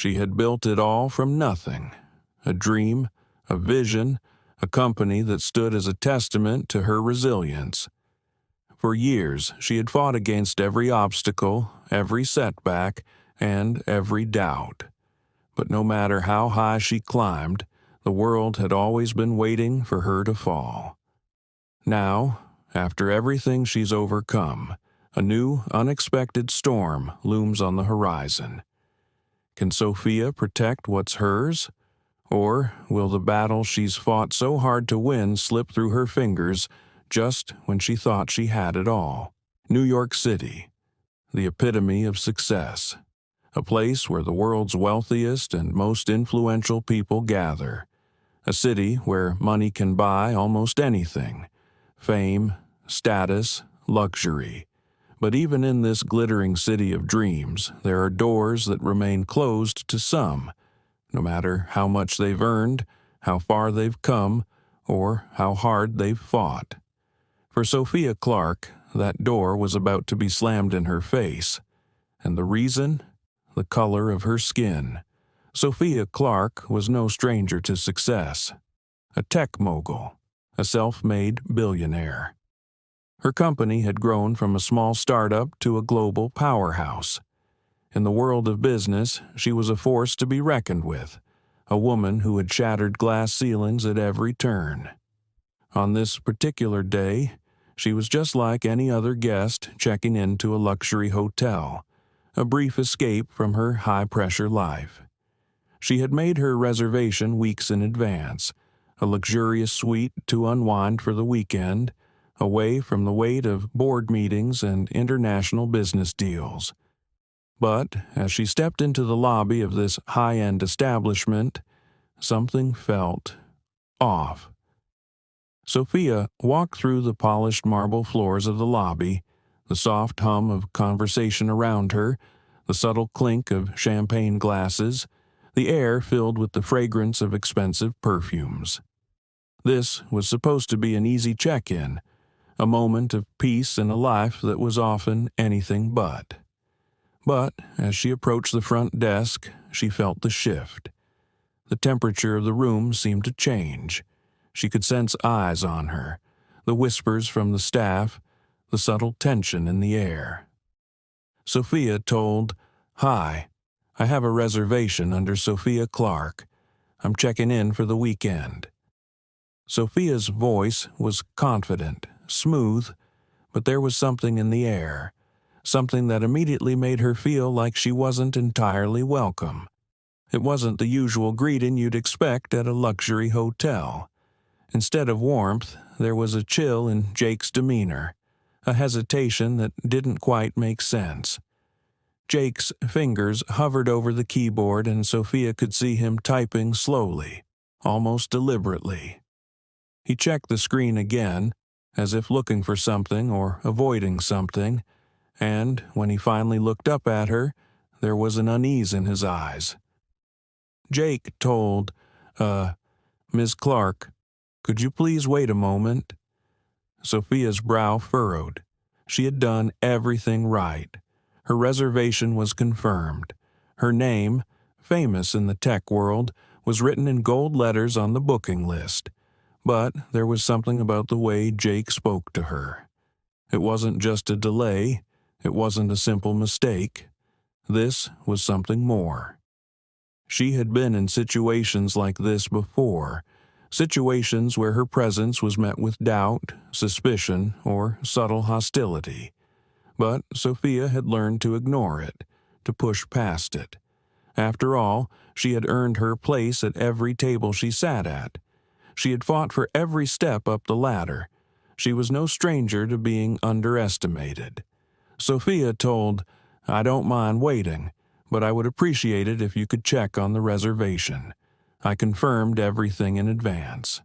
She had built it all from nothing. A dream, a vision, a company that stood as a testament to her resilience. For years, she had fought against every obstacle, every setback, and every doubt. But no matter how high she climbed, the world had always been waiting for her to fall. Now, after everything she's overcome, a new, unexpected storm looms on the horizon. Can Sophia protect what's hers? Or will the battle she's fought so hard to win slip through her fingers just when she thought she had it all? New York City, the epitome of success. A place where the world's wealthiest and most influential people gather. A city where money can buy almost anything. Fame, status, luxury. But even in this glittering city of dreams, there are doors that remain closed to some, no matter how much they've earned, how far they've come, or how hard they've fought. For Sophia Clark, that door was about to be slammed in her face. And the reason? The color of her skin. Sophia Clark was no stranger to success. A tech mogul, a self-made billionaire. Her company had grown from a small startup to a global powerhouse. In the world of business, she was a force to be reckoned with, a woman who had shattered glass ceilings at every turn. On this particular day, she was just like any other guest checking into a luxury hotel, a brief escape from her high-pressure life. She had made her reservation weeks in advance, a luxurious suite to unwind for the weekend, away from the weight of board meetings and international business deals. But as she stepped into the lobby of this high-end establishment, something felt off. Sophia walked through the polished marble floors of the lobby, the soft hum of conversation around her, the subtle clink of champagne glasses, the air filled with the fragrance of expensive perfumes. This was supposed to be an easy check-in, a moment of peace in a life that was often anything but. But as she approached the front desk, she felt the shift. The temperature of the room seemed to change. She could sense eyes on her, the whispers from the staff, the subtle tension in the air. Sophia told, "Hi, I have a reservation under Sophia Clark. I'm checking in for the weekend." Sophia's voice was confident, smooth, but there was something in the air, something that immediately made her feel like she wasn't entirely welcome. It wasn't the usual greeting you'd expect at a luxury hotel. Instead of warmth, there was a chill in Jake's demeanor, a hesitation that didn't quite make sense. Jake's fingers hovered over the keyboard and Sophia could see him typing slowly, almost deliberately. He checked the screen again, as if looking for something or avoiding something, and when he finally looked up at her, there was an unease in his eyes. Jake told, "Miss Clark, could you please wait a moment?" Sophia's brow furrowed. She had done everything right. Her reservation was confirmed. Her name, famous in the tech world, was written in gold letters on the booking list. But there was something about the way Jake spoke to her. It wasn't just a delay. It wasn't a simple mistake. This was something more. She had been in situations like this before, situations where her presence was met with doubt, suspicion, or subtle hostility. But Sophia had learned to ignore it, to push past it. After all, she had earned her place at every table she sat at. She had fought for every step up the ladder. She was no stranger to being underestimated. Sophia told, "I don't mind waiting, but I would appreciate it if you could check on the reservation. I confirmed everything in advance."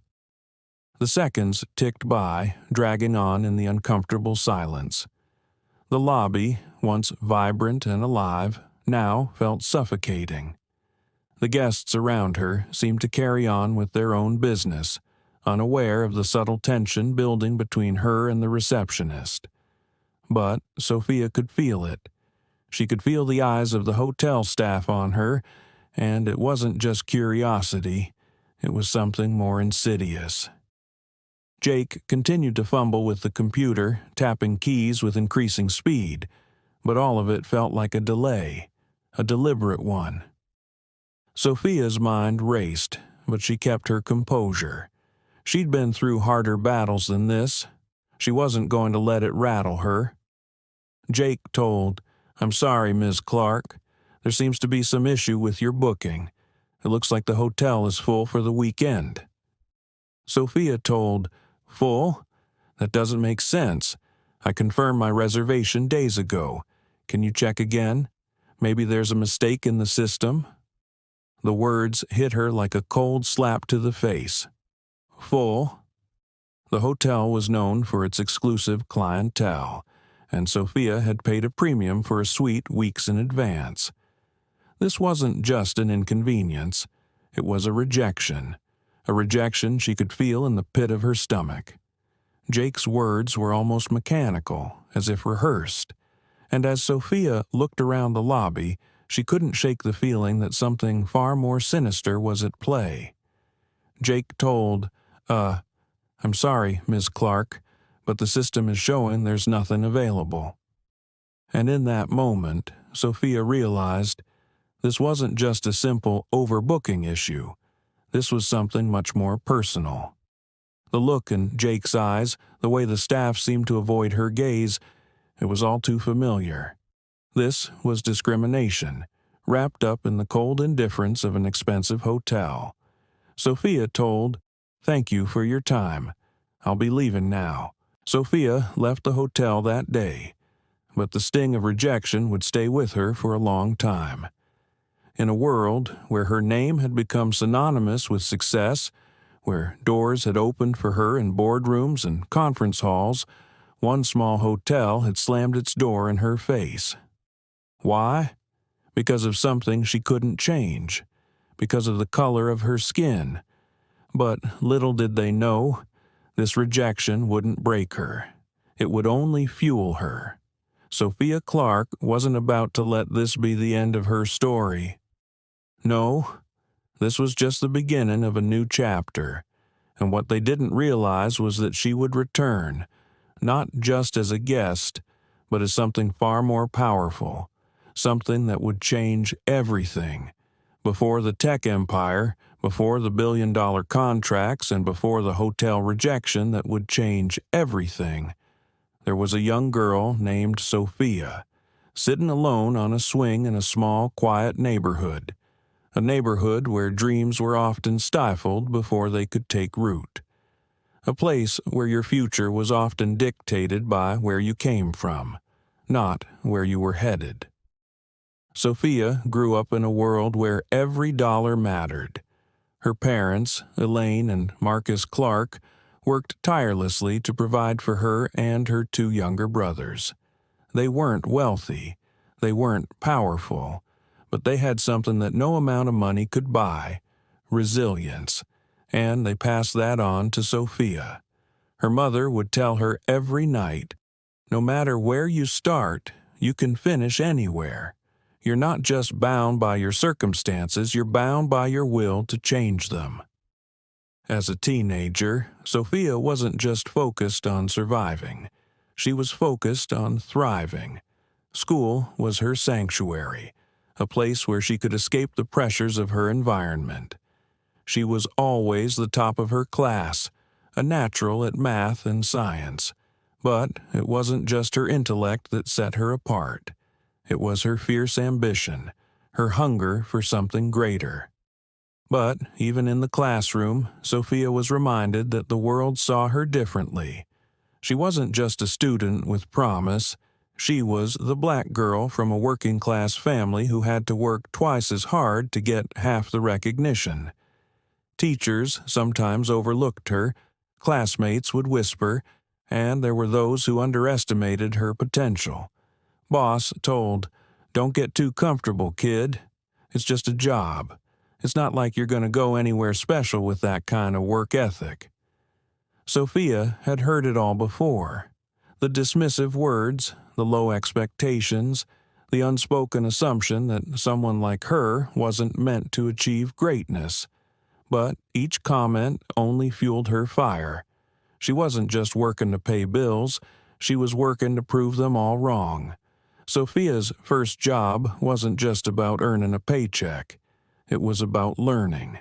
The seconds ticked by, dragging on in the uncomfortable silence. The lobby, once vibrant and alive, now felt suffocating. The guests around her seemed to carry on with their own business, unaware of the subtle tension building between her and the receptionist. But Sophia could feel it. She could feel the eyes of the hotel staff on her, And it wasn't just curiosity, it was something more insidious. Jake continued to fumble with the computer, tapping keys with increasing speed, but all of it felt like a delay, a deliberate one. Sophia's mind raced, but she kept her composure. She'd been through harder battles than this. She wasn't going to let it rattle her. Jake told, "I'm sorry, Ms. Clark. There seems to be some issue with your booking. It looks like the hotel is full for the weekend." Sophia told, "Full? That doesn't make sense. I confirmed my reservation days ago. Can you check again? Maybe there's a mistake in the system?" The words hit her like a cold slap to the face. Full? The hotel was known for its exclusive clientele, and Sophia had paid a premium for a suite weeks in advance. This wasn't just an inconvenience. It was a rejection she could feel in the pit of her stomach. Jake's words were almost mechanical, as if rehearsed, and as Sophia looked around the lobby, she couldn't shake the feeling that something far more sinister was at play. Jake told, "I'm sorry, Ms. Clark, but the system is showing there's nothing available." And in that moment, Sophia realized this wasn't just a simple overbooking issue. This was something much more personal. The look in Jake's eyes, the way the staff seemed to avoid her gaze, it was all too familiar. This was discrimination, wrapped up in the cold indifference of an expensive hotel. Sophia told, "Thank you for your time. I'll be leaving now." Sophia left the hotel that day, but the sting of rejection would stay with her for a long time. In a world where her name had become synonymous with success, where doors had opened for her in boardrooms and conference halls, one small hotel had slammed its door in her face. Why? Because of something she couldn't change, because of the color of her skin. But little did they know, this rejection wouldn't break her. It would only fuel her. Sophia Clark wasn't about to let this be the end of her story. No, this was just the beginning of a new chapter, and what they didn't realize was that she would return, not just as a guest, but as something far more powerful, something that would change everything. Before the tech empire, before the billion-dollar contracts, and before the hotel rejection that would change everything, there was a young girl named Sophia, sitting alone on a swing in a small, quiet neighborhood. A neighborhood where dreams were often stifled before they could take root. A place where your future was often dictated by where you came from, not where you were headed. Sophia grew up in a world where every dollar mattered. Her parents, Elaine and Marcus Clark, worked tirelessly to provide for her and her two younger brothers. They weren't wealthy, they weren't powerful, but they had something that no amount of money could buy: resilience, and they passed that on to Sophia. Her mother would tell her every night, "No matter where you start, you can finish anywhere. You're not just bound by your circumstances, you're bound by your will to change them." As a teenager, Sophia wasn't just focused on surviving. She was focused on thriving. School was her sanctuary, a place where she could escape the pressures of her environment. She was always the top of her class, a natural at math and science. But it wasn't just her intellect that set her apart. It was her fierce ambition, her hunger for something greater. But even in the classroom, Sophia was reminded that the world saw her differently. She wasn't just a student with promise. She was the black girl from a working-class family who had to work twice as hard to get half the recognition. Teachers sometimes overlooked her, classmates would whisper, and there were those who underestimated her potential. Boss told, "Don't get too comfortable, kid. It's just a job. It's not like you're going to go anywhere special with that kind of work ethic." Sophia had heard it all before. The dismissive words, the low expectations, the unspoken assumption that someone like her wasn't meant to achieve greatness. But each comment only fueled her fire. She wasn't just working to pay bills, she was working to prove them all wrong. Sophia's first job wasn't just about earning a paycheck. It was about learning.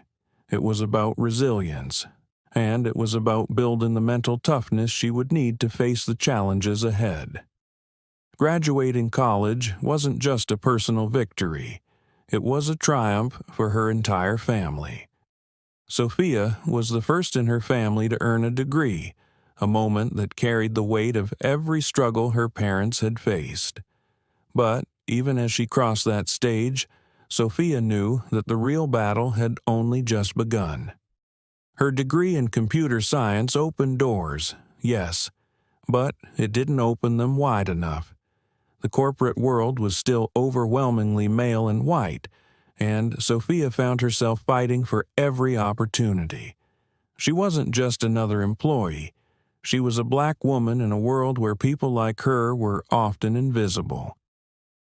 It was about resilience. And it was about building the mental toughness she would need to face the challenges ahead. Graduating college wasn't just a personal victory. It was a triumph for her entire family. Sophia was the first in her family to earn a degree, a moment that carried the weight of every struggle her parents had faced. But even as she crossed that stage, Sophia knew that the real battle had only just begun. Her degree in computer science opened doors, yes, but it didn't open them wide enough. The corporate world was still overwhelmingly male and white, and Sophia found herself fighting for every opportunity. She wasn't just another employee. She was a black woman in a world where people like her were often invisible.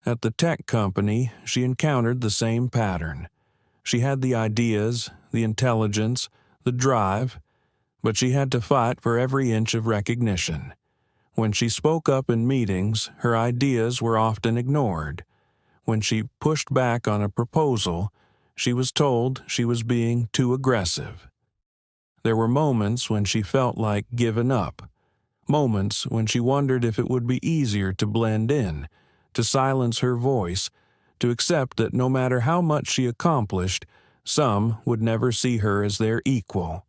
At the tech company, she encountered the same pattern. She had the ideas, the intelligence, the drive, but she had to fight for every inch of recognition. When she spoke up in meetings, her ideas were often ignored. When she pushed back on a proposal, she was told she was being too aggressive. There were moments when she felt like giving up, moments when she wondered if it would be easier to blend in, to silence her voice, to accept that no matter how much she accomplished, some would never see her as their equal.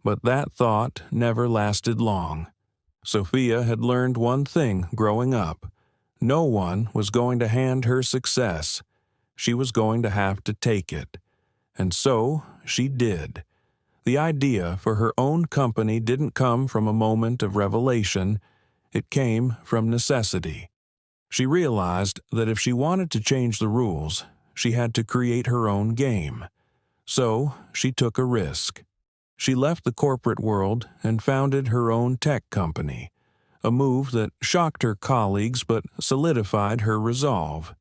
But that thought never lasted long. Sophia had learned one thing growing up. No one was going to hand her success. She was going to have to take it. And so she did. The idea for her own company didn't come from a moment of revelation. It came from necessity. She realized that if she wanted to change the rules, she had to create her own game. So she took a risk. She left the corporate world and founded her own tech company, a move that shocked her colleagues but solidified her resolve.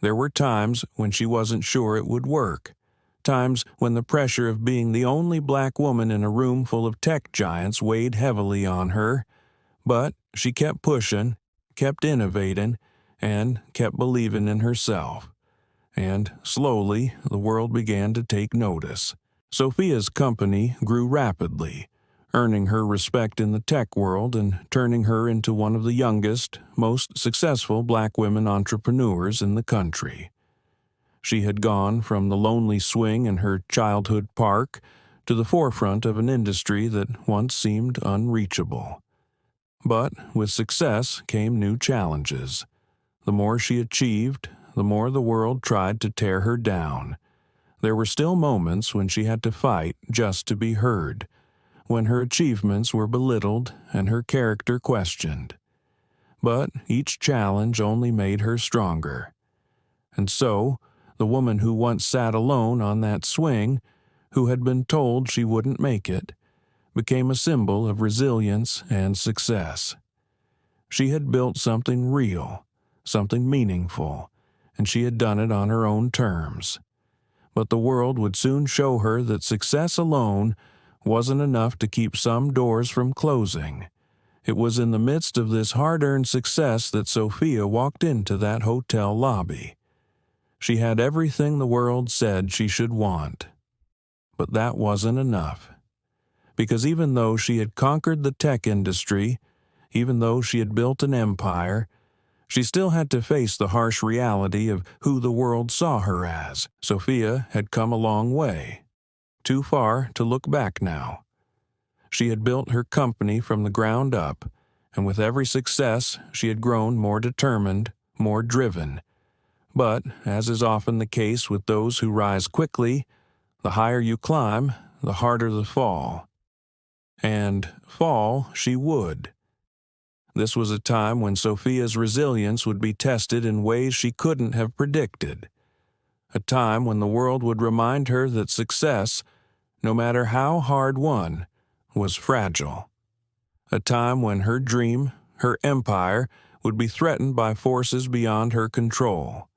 There were times when she wasn't sure it would work, times when the pressure of being the only black woman in a room full of tech giants weighed heavily on her, but she kept pushing, kept innovating, and kept believing in herself. And slowly, the world began to take notice. Sophia's company grew rapidly, earning her respect in the tech world and turning her into one of the youngest, most successful black women entrepreneurs in the country. She had gone from the lonely swing in her childhood park to the forefront of an industry that once seemed unreachable. But with success came new challenges. The more she achieved, the more the world tried to tear her down. There were still moments when she had to fight just to be heard, when her achievements were belittled and her character questioned. But each challenge only made her stronger. And so, the woman who once sat alone on that swing, who had been told she wouldn't make it, became a symbol of resilience and success. She had built something real, something meaningful, and she had done it on her own terms. But the world would soon show her that success alone wasn't enough to keep some doors from closing. It was in the midst of this hard-earned success that Sophia walked into that hotel lobby. She had everything the world said she should want. But that wasn't enough. Because even though she had conquered the tech industry, even though she had built an empire, she still had to face the harsh reality of who the world saw her as. Sophia had come a long way. Too far to look back now. She had built her company from the ground up, and with every success she had grown more determined, more driven. But, as is often the case with those who rise quickly, the higher you climb, the harder the fall. And fall she would. This was a time when Sophia's resilience would be tested in ways she couldn't have predicted. A time when the world would remind her that success, no matter how hard won, was fragile. A time when her dream, her empire, would be threatened by forces beyond her control.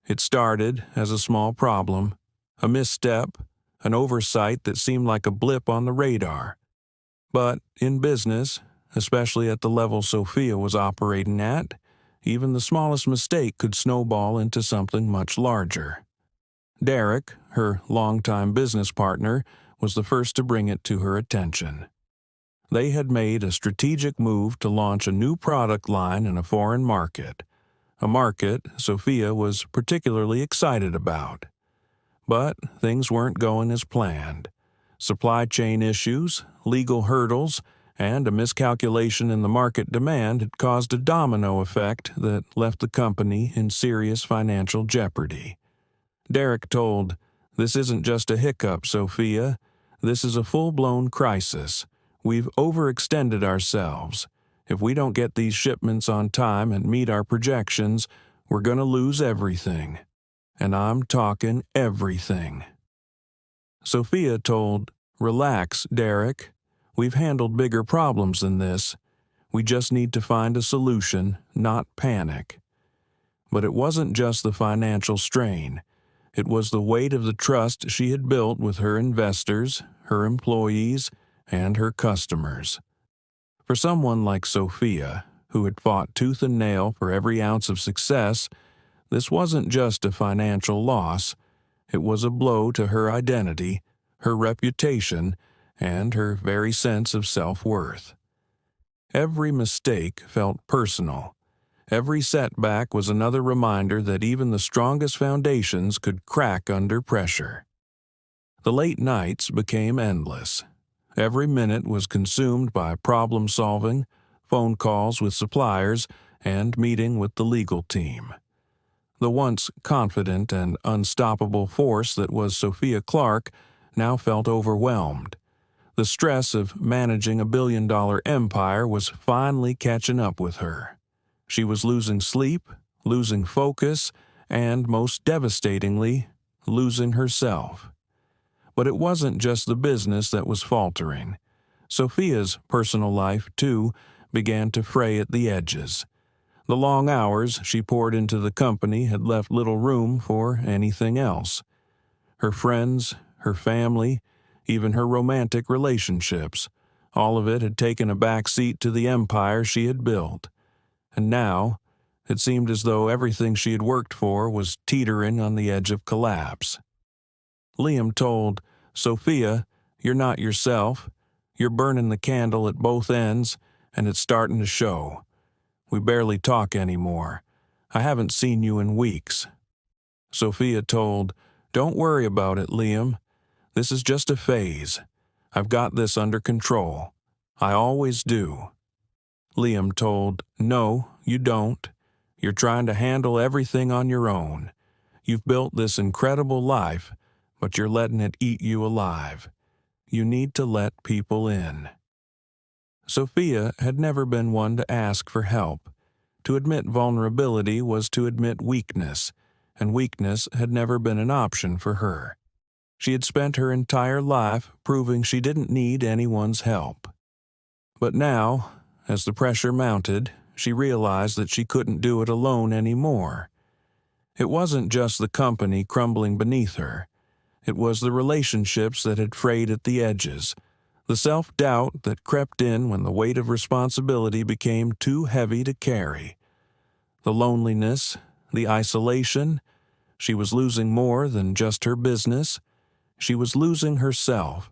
It started as a small problem, a misstep, an oversight that seemed like a blip on the radar. But in business, especially at the level Sophia was operating at, even the smallest mistake could snowball into something much larger. Derek, her longtime business partner, was the first to bring it to her attention. They had made a strategic move to launch a new product line in a foreign market, a market Sophia was particularly excited about. But things weren't going as planned. Supply chain issues, legal hurdles, and a miscalculation in the market demand had caused a domino effect that left the company in serious financial jeopardy. Derek told, "This isn't just a hiccup, Sophia. This is a full-blown crisis. We've overextended ourselves. If we don't get these shipments on time and meet our projections, we're going to lose everything. And I'm talking everything." Sophia told, "Relax, Derek. We've handled bigger problems than this. We just need to find a solution, not panic." But it wasn't just the financial strain. It was the weight of the trust she had built with her investors, her employees, and her customers. For someone like Sophia, who had fought tooth and nail for every ounce of success, this wasn't just a financial loss. It was a blow to her identity, her reputation, and her very sense of self-worth. Every mistake felt personal. Every setback was another reminder that even the strongest foundations could crack under pressure. The late nights became endless. Every minute was consumed by problem-solving, phone calls with suppliers, and meeting with the legal team. The once confident and unstoppable force that was Sophia Clark now felt overwhelmed. The stress of managing a billion-dollar empire was finally catching up with her. She was losing sleep, losing focus, and, most devastatingly, losing herself. But it wasn't just the business that was faltering. Sophia's personal life, too, began to fray at the edges. The long hours she poured into the company had left little room for anything else. Her friends, her family, even her romantic relationships, all of it had taken a back seat to the empire she had built. And now, it seemed as though everything she had worked for was teetering on the edge of collapse. Liam told, "Sophia, you're not yourself. You're burning the candle at both ends, and it's starting to show. We barely talk anymore. I haven't seen you in weeks." Sophia told, "Don't worry about it, Liam. This is just a phase. I've got this under control. I always do." Liam told, "No, you don't. You're trying to handle everything on your own. You've built this incredible life, but you're letting it eat you alive. You need to let people in." Sophia had never been one to ask for help. To admit vulnerability was to admit weakness, and weakness had never been an option for her. She had spent her entire life proving she didn't need anyone's help. But now, as the pressure mounted, she realized that she couldn't do it alone anymore. It wasn't just the company crumbling beneath her. It was the relationships that had frayed at the edges, the self-doubt that crept in when the weight of responsibility became too heavy to carry. The loneliness, the isolation. She was losing more than just her business. She was losing herself.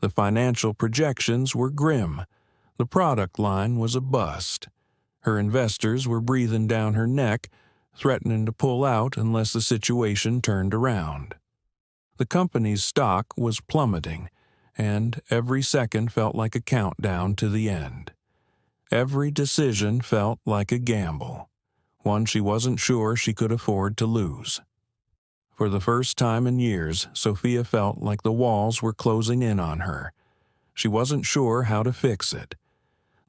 The financial projections were grim. The product line was a bust. Her investors were breathing down her neck, threatening to pull out unless the situation turned around. The company's stock was plummeting, and every second felt like a countdown to the end. Every decision felt like a gamble, one she wasn't sure she could afford to lose. For the first time in years, Sophia felt like the walls were closing in on her. She wasn't sure how to fix it.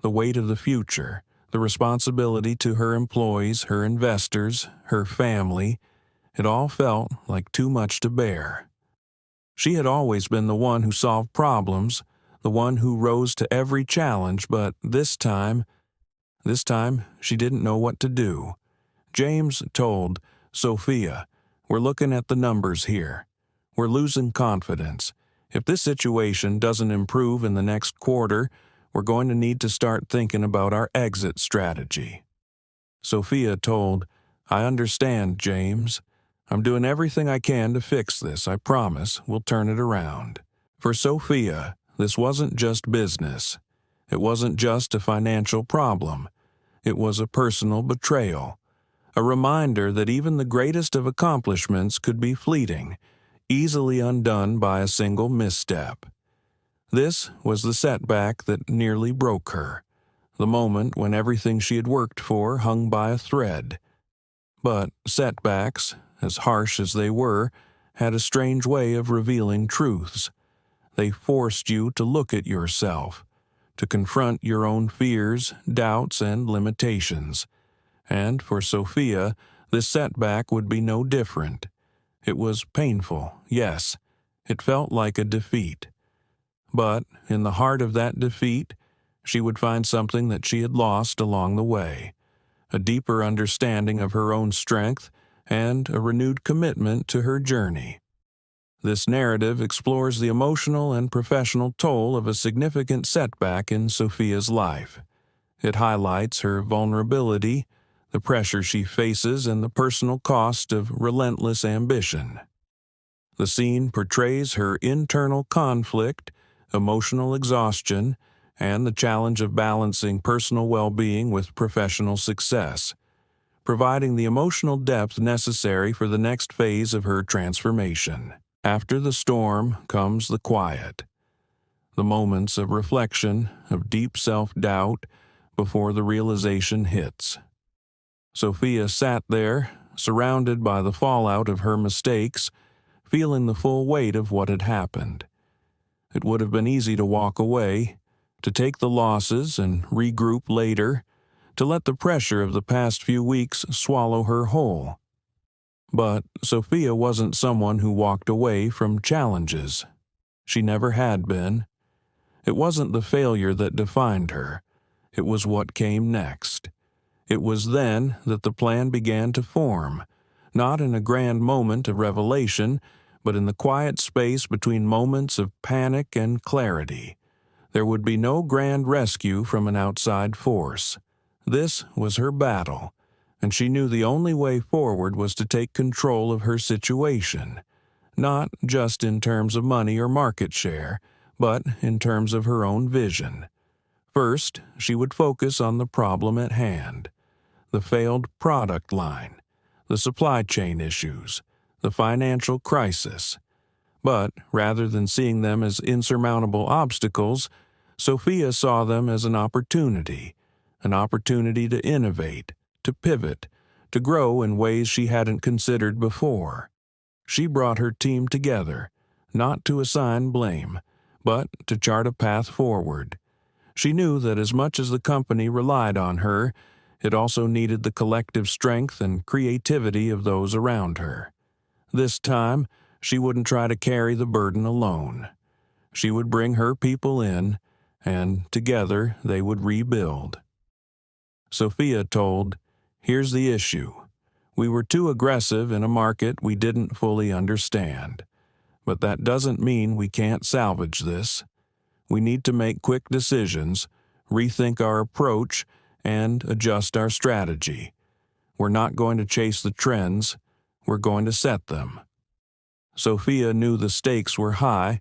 The weight of the future, the responsibility to her employees, her investors, her family, it all felt like too much to bear. She had always been the one who solved problems, the one who rose to every challenge, but this time, This time, she didn't know what to do. James told Sophia, "We're looking at the numbers here. We're losing confidence. If this situation doesn't improve in the next quarter, we're going to need to start thinking about our exit strategy." Sophia told, "I understand, James. I'm doing everything I can to fix this. I promise we'll turn it around." For Sophia, this wasn't just business. It wasn't just a financial problem. It was a personal betrayal, a reminder that even the greatest of accomplishments could be fleeting, easily undone by a single misstep. This was the setback that nearly broke her, the moment when everything she had worked for hung by a thread. But setbacks, as harsh as they were, had a strange way of revealing truths. They forced you to look at yourself, to confront your own fears, doubts, and limitations. And for Sophia, this setback would be no different. It was painful, yes. It felt like a defeat. But in the heart of that defeat, she would find something that she had lost along the way, a deeper understanding of her own strength and a renewed commitment to her journey. This narrative explores the emotional and professional toll of a significant setback in Sophia's life. It highlights her vulnerability, the pressure she faces, and the personal cost of relentless ambition. The scene portrays her internal conflict, emotional exhaustion, and the challenge of balancing personal well-being with professional success, providing the emotional depth necessary for the next phase of her transformation. After the storm comes the quiet, the moments of reflection, of deep self-doubt, before the realization hits. Sophia sat there, surrounded by the fallout of her mistakes, feeling the full weight of what had happened. It would have been easy to walk away, to take the losses and regroup later, to let the pressure of the past few weeks swallow her whole. But Sophia wasn't someone who walked away from challenges. She never had been. It wasn't the failure that defined her. It was what came next. It was then that the plan began to form, not in a grand moment of revelation, but in the quiet space between moments of panic and clarity. There would be no grand rescue from an outside force. This was her battle, and she knew the only way forward was to take control of her situation, not just in terms of money or market share, but in terms of her own vision. First, she would focus on the problem at hand, the failed product line, the supply chain issues, the financial crisis. But rather than seeing them as insurmountable obstacles, Sophia saw them as an opportunity to innovate, to pivot, to grow in ways she hadn't considered before. She brought her team together, not to assign blame, but to chart a path forward. She knew that as much as the company relied on her, it also needed the collective strength and creativity of those around her. This time, she wouldn't try to carry the burden alone. She would bring her people in, and together they would rebuild. Sophia told, "Here's the issue. We were too aggressive in a market we didn't fully understand. But that doesn't mean we can't salvage this. We need to make quick decisions, rethink our approach, and adjust our strategy. We're not going to chase the trends, we're going to set them." Sophia knew the stakes were high,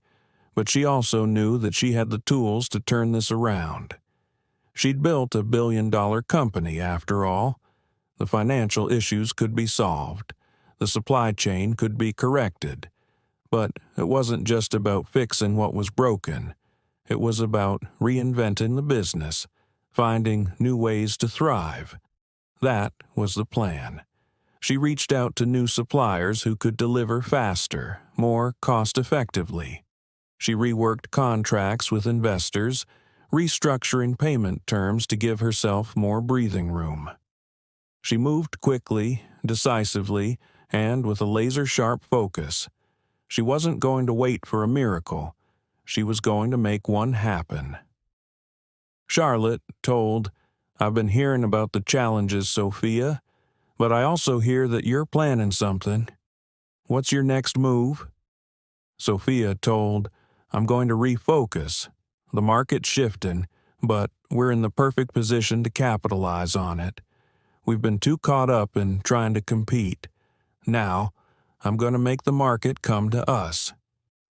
but she also knew that she had the tools to turn this around. She'd built a billion-dollar company, after all. The financial issues could be solved. The supply chain could be corrected. But it wasn't just about fixing what was broken. It was about reinventing the business, finding new ways to thrive. That was the plan. She reached out to new suppliers who could deliver faster, more cost-effectively. She reworked contracts with investors, restructuring payment terms to give herself more breathing room. She moved quickly, decisively, and with a laser-sharp focus. She wasn't going to wait for a miracle. She was going to make one happen. Charlotte told, I've been hearing about the challenges, Sophia, but I also hear that you're planning something. What's your next move?" Sophia told, "I'm going to refocus. The market's shifting, but we're in the perfect position to capitalize on it. We've been too caught up in trying to compete. Now, I'm going to make the market come to us.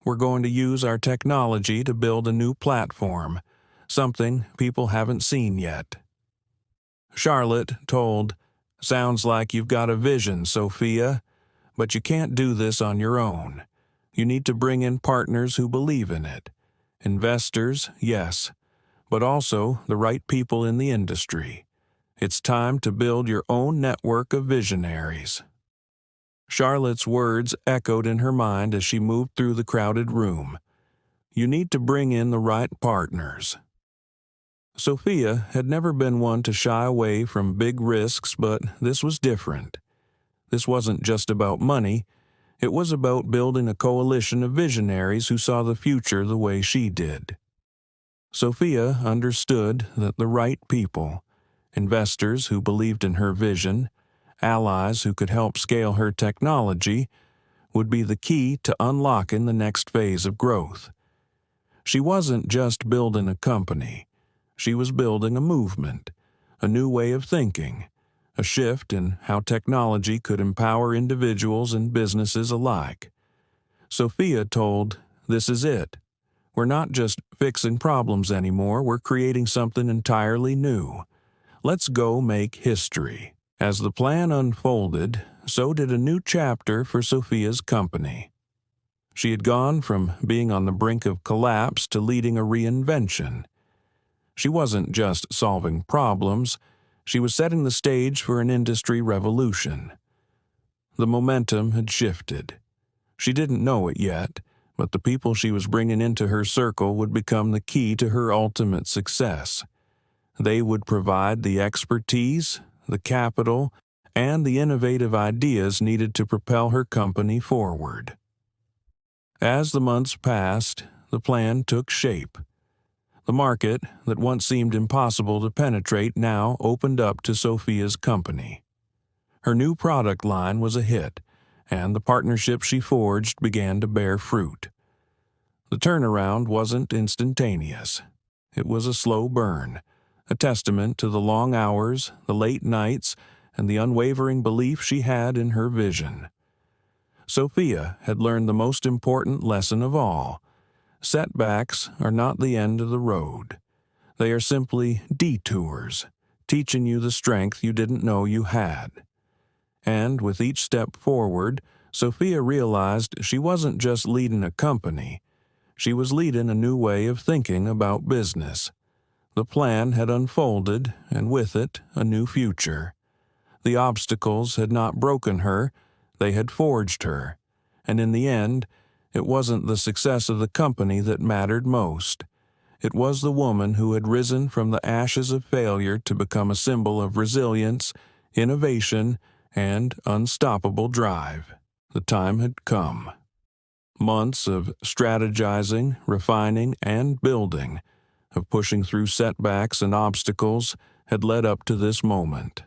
We're going to use our technology to build a new platform, something people haven't seen yet." Charlotte told, "Sounds like you've got a vision, Sophia, but you can't do this on your own. You need to bring in partners who believe in it. Investors, yes, but also the right people in the industry. It's time to build your own network of visionaries." Charlotte's words echoed in her mind as she moved through the crowded room. You need to bring in the right partners. Sophia had never been one to shy away from big risks, but this was different. This wasn't just about money. It was about building a coalition of visionaries who saw the future the way she did. Sophia understood that the right people, investors who believed in her vision, allies who could help scale her technology, would be the key to unlocking the next phase of growth. She wasn't just building a company. She was building a movement, a new way of thinking, a shift in how technology could empower individuals and businesses alike. Sophia told, "This is it. We're not just fixing problems anymore, we're creating something entirely new. Let's go make history." As the plan unfolded, so did a new chapter for Sophia's company. She had gone from being on the brink of collapse to leading a reinvention. She wasn't just solving problems, she was setting the stage for an industry revolution. The momentum had shifted. She didn't know it yet, but the people she was bringing into her circle would become the key to her ultimate success. They would provide the expertise, the capital, and the innovative ideas needed to propel her company forward. As the months passed, the plan took shape. The market that once seemed impossible to penetrate now opened up to Sophia's company. Her new product line was a hit, and the partnerships she forged began to bear fruit. The turnaround wasn't instantaneous. It was a slow burn, a testament to the long hours, the late nights, and the unwavering belief she had in her vision. Sophia had learned the most important lesson of all. Setbacks are not the end of the road. They are simply detours, teaching you the strength you didn't know you had. And with each step forward, Sophia realized she wasn't just leading a company. She was leading a new way of thinking about business. The plan had unfolded, and with it, a new future. The obstacles had not broken her, they had forged her. And in the end, it wasn't the success of the company that mattered most. It was the woman who had risen from the ashes of failure to become a symbol of resilience, innovation, and unstoppable drive. The time had come. Months of strategizing, refining, and building, of pushing through setbacks and obstacles, had led up to this moment.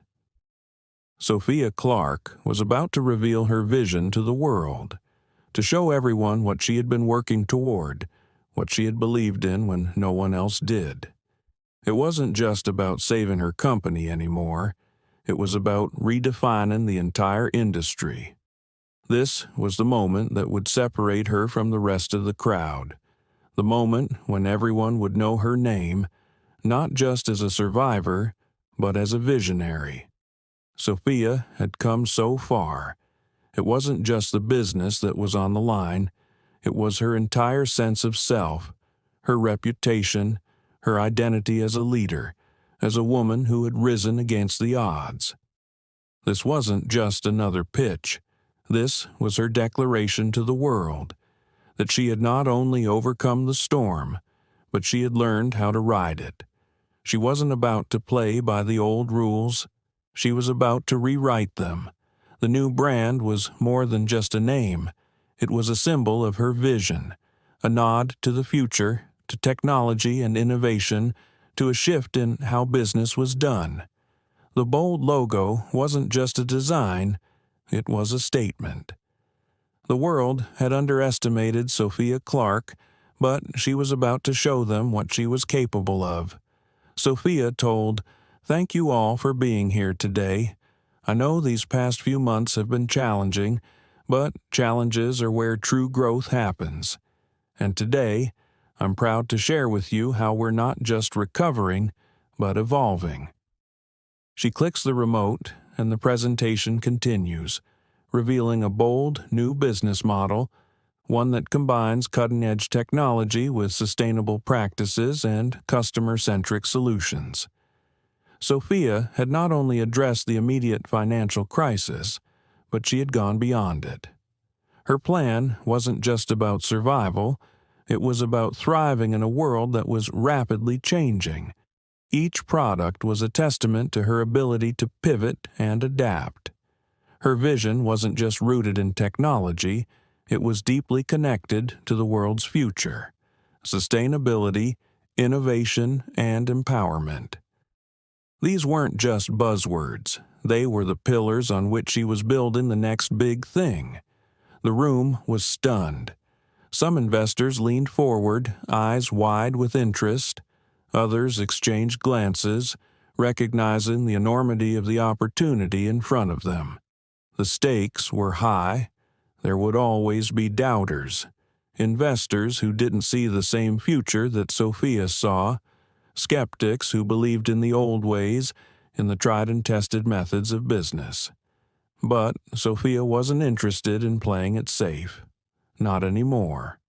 Sophia Clark was about to reveal her vision to the world, to show everyone what she had been working toward, what she had believed in when no one else did. It wasn't just about saving her company anymore. It was about redefining the entire industry. This was the moment that would separate her from the rest of the crowd, the moment when everyone would know her name, not just as a survivor, but as a visionary. Sophia had come so far. It wasn't just the business that was on the line. It was her entire sense of self, her reputation, her identity as a leader, as a woman who had risen against the odds. This wasn't just another pitch. This was her declaration to the world, that she had not only overcome the storm, but she had learned how to ride it. She wasn't about to play by the old rules. She was about to rewrite them. The new brand was more than just a name. It was a symbol of her vision, a nod to the future, to technology and innovation, to a shift in how business was done. The bold logo wasn't just a design, it was a statement. The world had underestimated Sophia Clark, but she was about to show them what she was capable of. Sophia told, "Thank you all for being here today. I know these past few months have been challenging, but challenges are where true growth happens. And today, I'm proud to share with you how we're not just recovering, but evolving." She clicks the remote, and the presentation continues, revealing a bold new business model, one that combines cutting-edge technology with sustainable practices and customer-centric solutions. Sophia had not only addressed the immediate financial crisis, but she had gone beyond it. Her plan wasn't just about survival, it was about thriving in a world that was rapidly changing. Each product was a testament to her ability to pivot and adapt. Her vision wasn't just rooted in technology, it was deeply connected to the world's future: sustainability, innovation, and empowerment. These weren't just buzzwords, they were the pillars on which she was building the next big thing. The room was stunned. Some investors leaned forward, eyes wide with interest. Others exchanged glances, recognizing the enormity of the opportunity in front of them. The stakes were high. There would always be doubters, investors who didn't see the same future that Sophia saw, skeptics who believed in the old ways, in the tried and tested methods of business. But Sophia wasn't interested in playing it safe. Not anymore.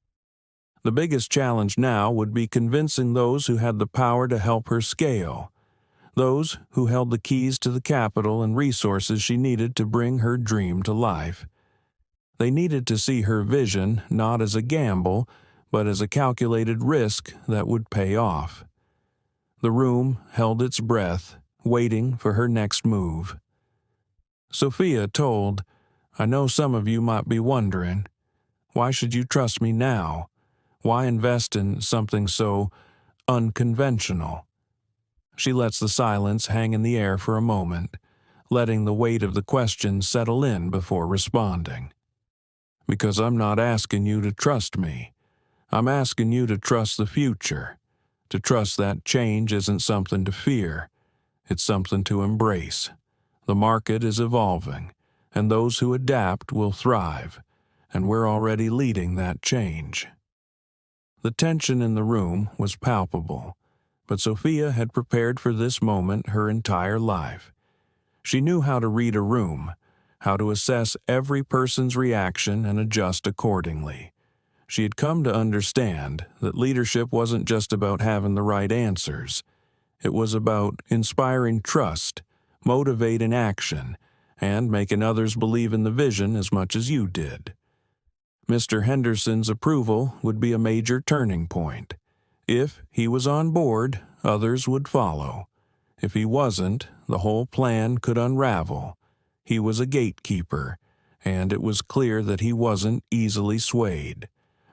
The biggest challenge now would be convincing those who had the power to help her scale, those who held the keys to the capital and resources she needed to bring her dream to life. They needed to see her vision not as a gamble, but as a calculated risk that would pay off. The room held its breath, waiting for her next move. Sophia told, "I know some of you might be wondering, why should you trust me now? Why invest in something so unconventional?" She lets the silence hang in the air for a moment, letting the weight of the question settle in before responding. "Because I'm not asking you to trust me. I'm asking you to trust the future, to trust that change isn't something to fear, it's something to embrace. The market is evolving, and those who adapt will thrive, and we're already leading that change." The tension in the room was palpable, but Sophia had prepared for this moment her entire life. She knew how to read a room, how to assess every person's reaction and adjust accordingly. She had come to understand that leadership wasn't just about having the right answers. It was about inspiring trust, motivating action, and making others believe in the vision as much as you did. Mr. Henderson's approval would be a major turning point. If he was on board, others would follow. If he wasn't, the whole plan could unravel. He was a gatekeeper, and it was clear that he wasn't easily swayed.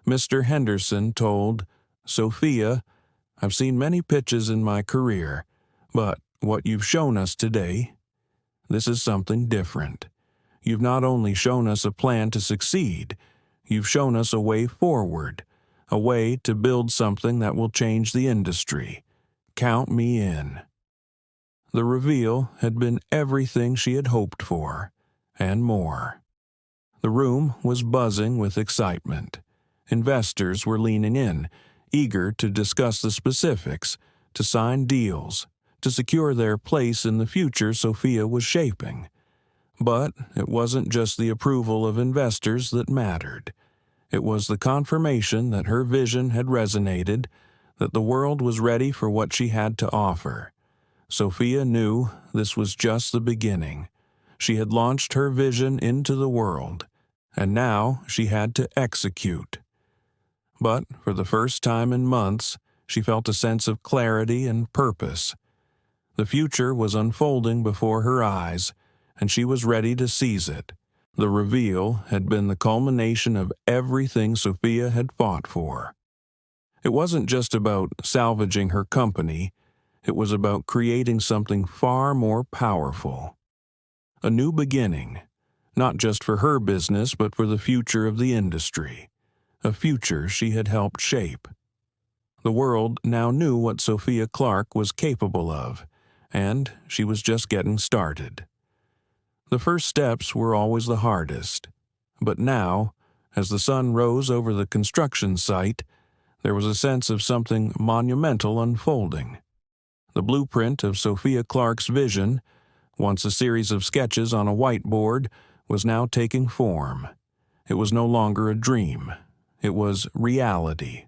Mr. Henderson told, "Sophia, I've seen many pitches in my career, but what you've shown us today, this is something different. You've not only shown us a plan to succeed, you've shown us a way forward, a way to build something that will change the industry. Count me in." The reveal had been everything she had hoped for, and more. The room was buzzing with excitement. Investors were leaning in, eager to discuss the specifics, to sign deals, to secure their place in the future Sophia was shaping. But it wasn't just the approval of investors that mattered. It was the confirmation that her vision had resonated, that the world was ready for what she had to offer. Sophia knew this was just the beginning. She had launched her vision into the world, and now she had to execute. But for the first time in months, she felt a sense of clarity and purpose. The future was unfolding before her eyes, and she was ready to seize it. The reveal had been the culmination of everything Sophia had fought for. It wasn't just about salvaging her company, It was about creating something far more powerful. A new beginning, not just for her business but for the future of the industry, a future she had helped shape. The world now knew what Sophia Clark was capable of, and she was just getting started. The first steps were always the hardest, but now, as the sun rose over the construction site, there was a sense of something monumental unfolding. The blueprint of Sophia Clark's vision, once a series of sketches on a whiteboard, was now taking form. It was no longer a dream. It was reality.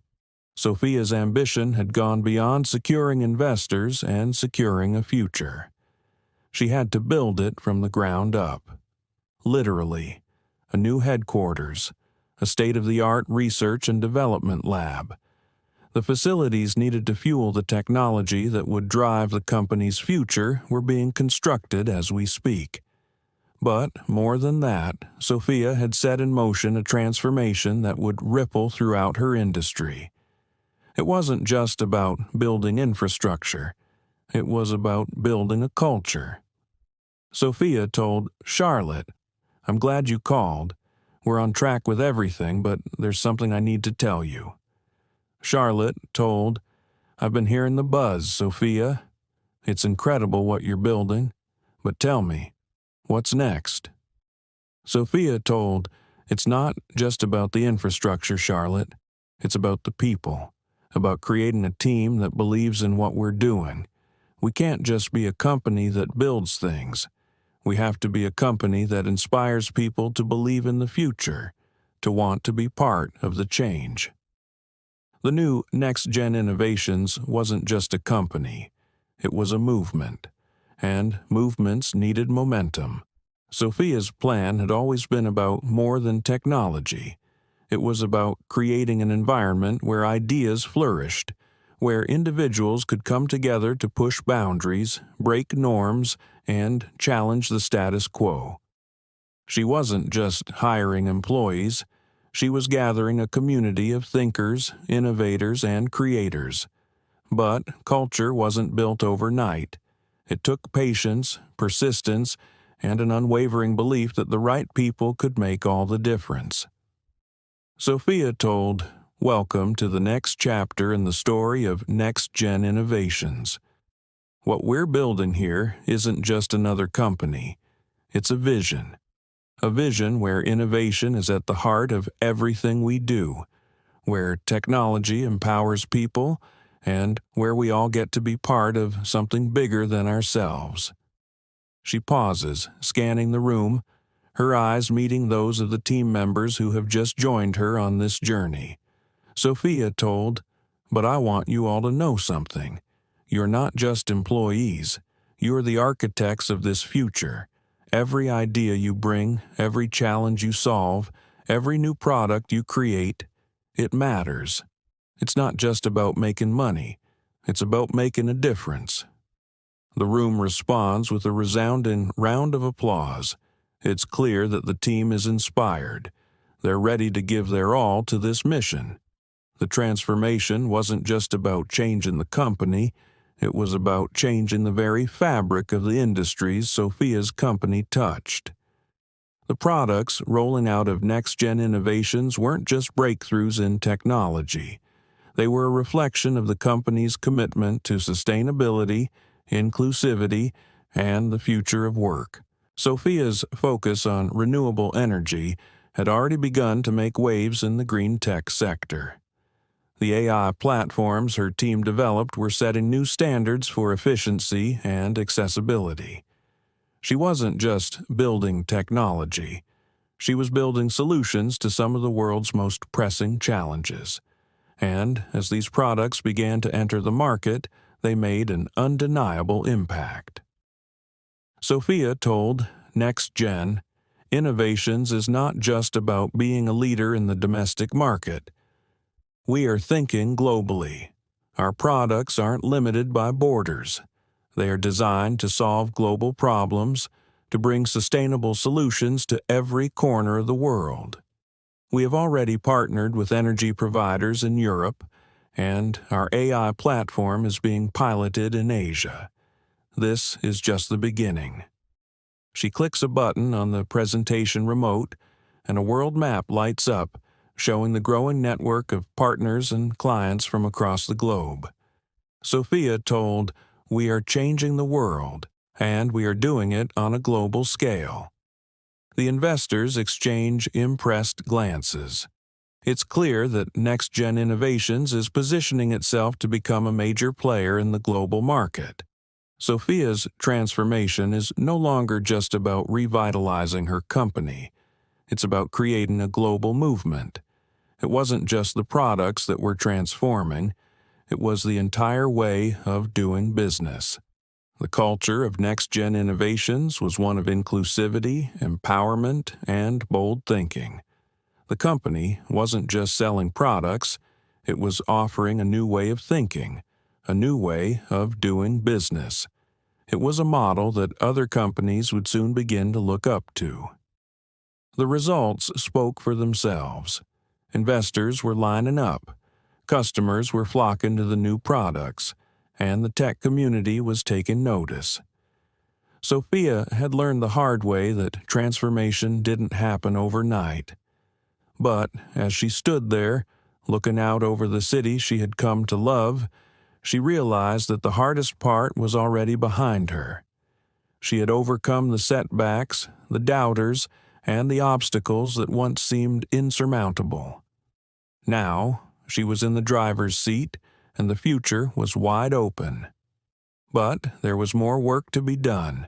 Sophia's ambition had gone beyond securing investors and securing a future. She had to build it from the ground up. Literally, a new headquarters, a state-of-the-art research and development lab. The facilities needed to fuel the technology that would drive the company's future were being constructed as we speak. But, more than that, Sophia had set in motion a transformation that would ripple throughout her industry. It wasn't just about building infrastructure. It was about building a culture. Sophia told Charlotte, "I'm glad you called. We're on track with everything, but there's something I need to tell you." Charlotte told, "I've been hearing the buzz, Sophia. It's incredible what you're building. But tell me, what's next?" Sophia told, "It's not just about the infrastructure, Charlotte. It's about the people, about creating a team that believes in what we're doing. We can't just be a company that builds things. We have to be a company that inspires people to believe in the future, to want to be part of the change." The new Next-Gen Innovations wasn't just a company. It was a movement, and movements needed momentum. Sophia's plan had always been about more than technology. It was about creating an environment where ideas flourished, where individuals could come together to push boundaries, break norms, and challenge the status quo. She wasn't just hiring employees. She was gathering a community of thinkers, innovators, and creators. But culture wasn't built overnight. It took patience, persistence, and an unwavering belief that the right people could make all the difference. Sophia told, "Welcome to the next chapter in the story of Next-Gen Innovations. What we're building here isn't just another company. It's a vision. A vision where innovation is at the heart of everything we do, where technology empowers people, and where we all get to be part of something bigger than ourselves." She pauses, scanning the room, her eyes meeting those of the team members who have just joined her on this journey. Sophia told, "But I want you all to know something. You're not just employees. You're the architects of this future. Every idea you bring, every challenge you solve, every new product you create, it matters. It's not just about making money. It's about making a difference." The room responds with a resounding round of applause. It's clear that the team is inspired. They're ready to give their all to this mission. The transformation wasn't just about changing the company. It was about changing the very fabric of the industries Sophia's company touched. The products rolling out of Next-Gen Innovations weren't just breakthroughs in technology. They were a reflection of the company's commitment to sustainability, inclusivity, and the future of work. Sophia's focus on renewable energy had already begun to make waves in the green tech sector. The AI platforms her team developed were setting new standards for efficiency and accessibility. She wasn't just building technology. She was building solutions to some of the world's most pressing challenges. And as these products began to enter the market, they made an undeniable impact. Sophia told Next-Gen, "Innovations is not just about being a leader in the domestic market. We are thinking globally. Our products aren't limited by borders. They are designed to solve global problems, to bring sustainable solutions to every corner of the world. We have already partnered with energy providers in Europe, and our AI platform is being piloted in Asia. This is just the beginning." She clicks a button on the presentation remote, and a world map lights up, showing the growing network of partners and clients from across the globe. Sophia told, "We are changing the world, and we are doing it on a global scale." The investors exchange impressed glances. It's clear that Next Gen Innovations is positioning itself to become a major player in the global market. Sophia's transformation is no longer just about revitalizing her company. It's about creating a global movement. It wasn't just the products that were transforming, it was the entire way of doing business. The culture of Next Gen Innovations was one of inclusivity, empowerment, and bold thinking. The company wasn't just selling products, it was offering a new way of thinking, a new way of doing business. It was a model that other companies would soon begin to look up to. The results spoke for themselves. Investors were lining up, customers were flocking to the new products, and the tech community was taking notice. Sophia had learned the hard way that transformation didn't happen overnight. But as she stood there, looking out over the city she had come to love, she realized that the hardest part was already behind her. She had overcome the setbacks, the doubters, and the obstacles that once seemed insurmountable. Now, she was in the driver's seat, and the future was wide open. But there was more work to be done.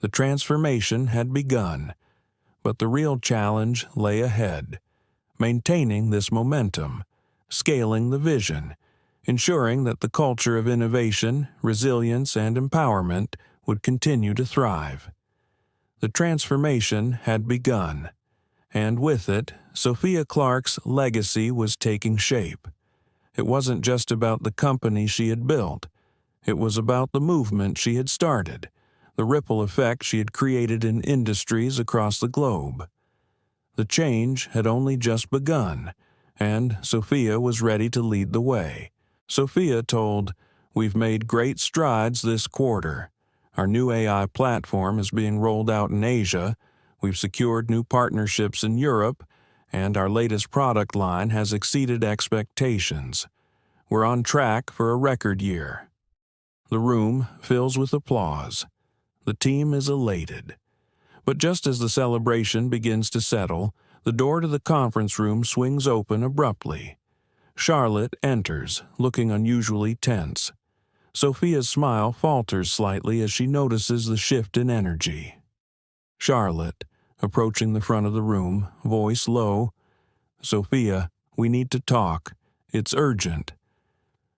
The transformation had begun, but the real challenge lay ahead. Maintaining this momentum, scaling the vision, ensuring that the culture of innovation, resilience, and empowerment would continue to thrive. The transformation had begun, and with it, Sophia Clark's legacy was taking shape. It wasn't just about the company she had built. It was about the movement she had started, the ripple effect she had created in industries across the globe. The change had only just begun, and Sophia was ready to lead the way. Sophia told, "We've made great strides this quarter. Our new AI platform is being rolled out in Asia, we've secured new partnerships in Europe, and our latest product line has exceeded expectations. We're on track for a record year." The room fills with applause. The team is elated. But just as the celebration begins to settle, the door to the conference room swings open abruptly. Charlotte enters, looking unusually tense. Sophia's smile falters slightly as she notices the shift in energy. Charlotte, approaching the front of the room, voice low, "Sophia, we need to talk. It's urgent."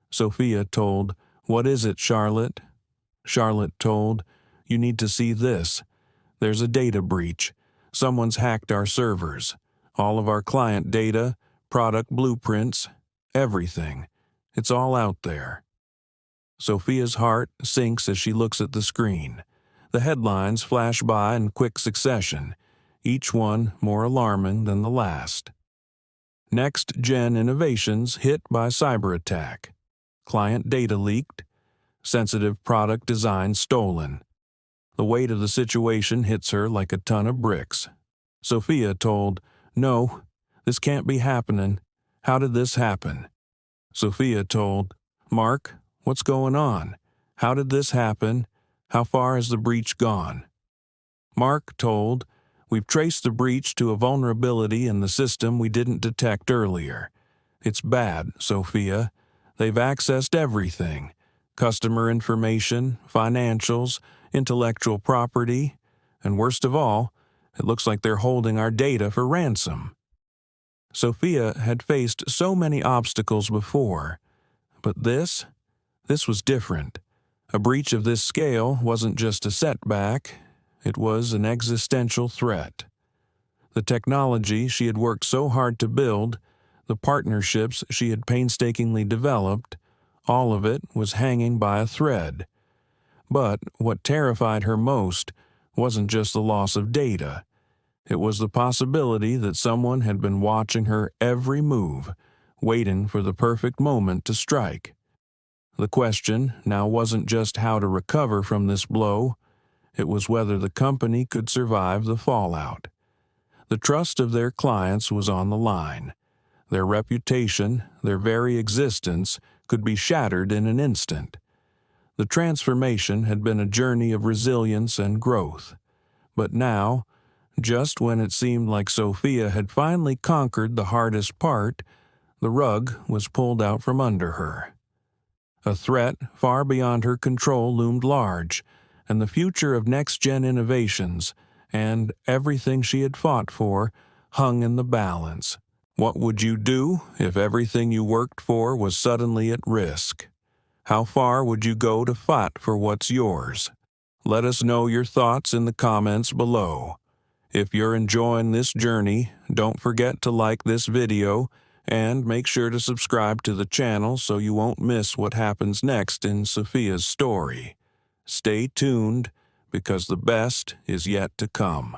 Sophia told, "What is it, Charlotte?" Charlotte told, "You need to see this. There's a data breach. Someone's hacked our servers. All of our client data, product blueprints, everything. It's all out there." Sophia's heart sinks as she looks at the screen. The headlines flash by in quick succession, each one more alarming than the last. Next Gen Innovations hit by cyber attack. Client data leaked. Sensitive product design stolen. The weight of the situation hits her like a ton of bricks. Sophia told, "No, this can't be happening. How did this happen?" Sophia told, "Mark, what's going on? How did this happen? How far has the breach gone?" Mark told, "We've traced the breach to a vulnerability in the system we didn't detect earlier. It's bad, Sophia. They've accessed everything. Customer information, financials, intellectual property, and worst of all, it looks like they're holding our data for ransom." Sophia had faced so many obstacles before, but this was different. A breach of this scale wasn't just a setback, it was an existential threat. The technology she had worked so hard to build, the partnerships she had painstakingly developed, all of it was hanging by a thread. But what terrified her most wasn't just the loss of data. It was the possibility that someone had been watching her every move, waiting for the perfect moment to strike. The question now wasn't just how to recover from this blow, it was whether the company could survive the fallout. The trust of their clients was on the line. Their reputation, their very existence, could be shattered in an instant. The transformation had been a journey of resilience and growth. But now, just when it seemed like Sophia had finally conquered the hardest part, the rug was pulled out from under her. A threat far beyond her control loomed large, and the future of next-gen innovations, and everything she had fought for, hung in the balance. What would you do if everything you worked for was suddenly at risk? How far would you go to fight for what's yours? Let us know your thoughts in the comments below. If you're enjoying this journey, don't forget to like this video and make sure to subscribe to the channel so you won't miss what happens next in Sophia's story. Stay tuned, because the best is yet to come.